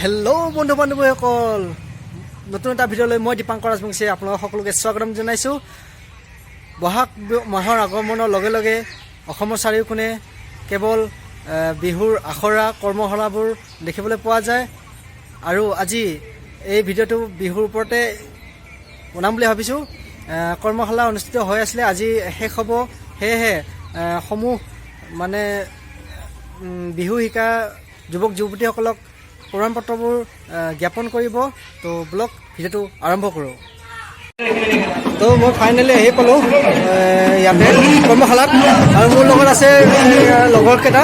Hello' বন্ধু বান্ধৱীসকল, নতুন এটা ভিডিঅ'লৈ মই দীপাংকৰ ৰাজবংশীয়ে আপোনালোক সকলোকে স্বাগতম জনাইছোঁ। বহাগ মাহৰ আগমনৰ লগে লগে অসমৰ চাৰিওকোণে কেৱল বিহুৰ আখৰা কৰ্মশালাবোৰ দেখিবলৈ পোৱা যায়। আৰু আজি এই ভিডিঅ'টো বিহুৰ ওপৰতে বনাম বুলি ভাবিছোঁ। কৰ্মশালা অনুষ্ঠিত হৈ আছিলে, আজি শেষ হ'ব। সেয়েহে সমূহ মানে বিহু শিকা যুৱক যুৱতীসকলক প্ৰমাণ পত্ৰবোৰ জ্ঞাপন কৰিব। তো ব্লগ ভিডিঅ'টো আৰম্ভ কৰোঁ। তো মই ফাইনেলি আহি পালোঁ ইয়াতে কৰ্মশালাত, আৰু মোৰ লগত আছে লগৰকেইটা।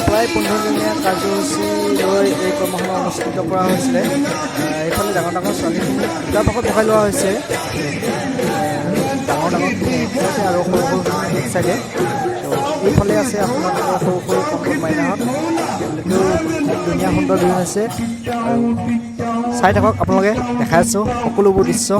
প্ৰায় 15দিনীয়া কাৰ্যসূচী লৈ এই কৰ্মশালা অনুষ্ঠিত কৰা হৈছিলে। এইফালে ডাঙৰ ডাঙৰ ছোৱালীখিনি দুটা ভাগত বহাই লোৱা হৈছে, ডাঙৰ ডাঙৰখিনি আৰু সৰু সৰুখিনি এক চাইডে। তো এইফালে আছে আপোনালোকৰ সৰু সৰু কম্পল মাইনাহঁত, তেওঁলোকেও ধুনীয়া সুন্দৰ বিহু আছে। চাই থাকক, আপোনালোকে দেখাই আছোঁ সকলোবোৰ দৃশ্য।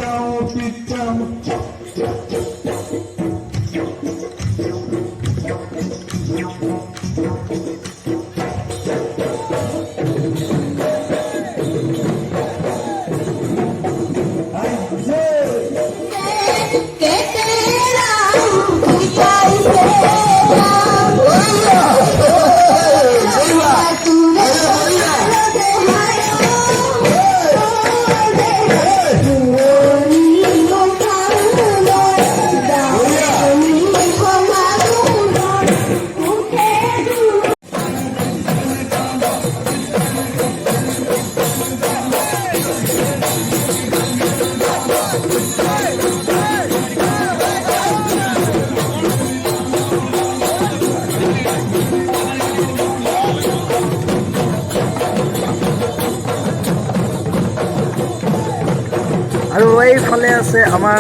আৰু এইফালে আছে আমাৰ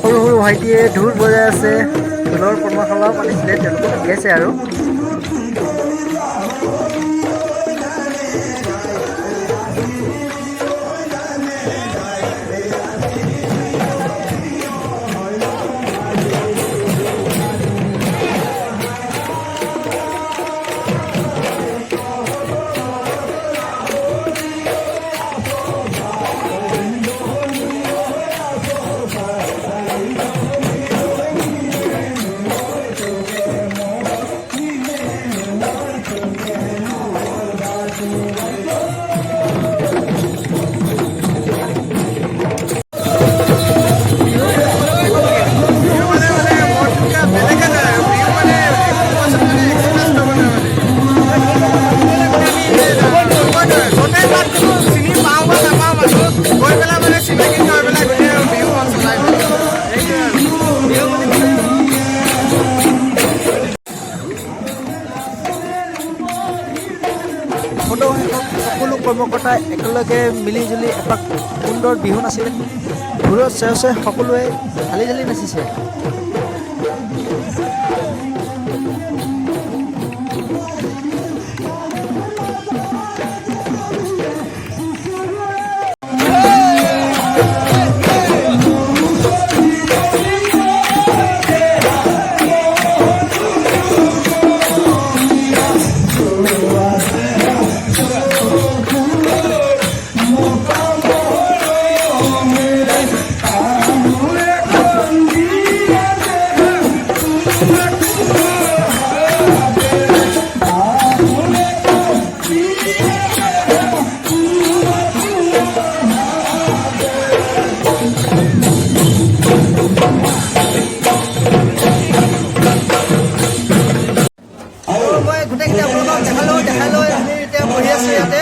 সৰু সৰু ভাইটিয়ে ঢোল বজাই আছে। ঢোলৰ কৰ্মশালাও পাতিছিলে, তেওঁলোকে শিকি আছে। আৰু সকলো কৰ্মকৰ্তা একেলগে মিলিজুলি এপাক সুন্দৰ বিহু নাছিলে। ঢোলৰ চেও চেও সকলোৱে ঢালি ঢালি নাচিছে। মই গোটেইখিনি আপোনালোকক দেখাই লৈ আমি এতিয়া বহি আছোঁ ইয়াতে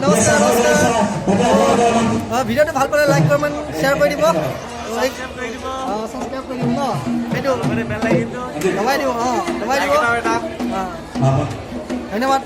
নমস্কাৰ ভিডিঅ'টো ভাল পালে লাইক কমেণ্ট শ্বেয়াৰ কৰি দিব ছাবস্ক্ৰাইব কৰি দিব ন সেইটো দবাই দিব দবাই দিব ধন্যবাদ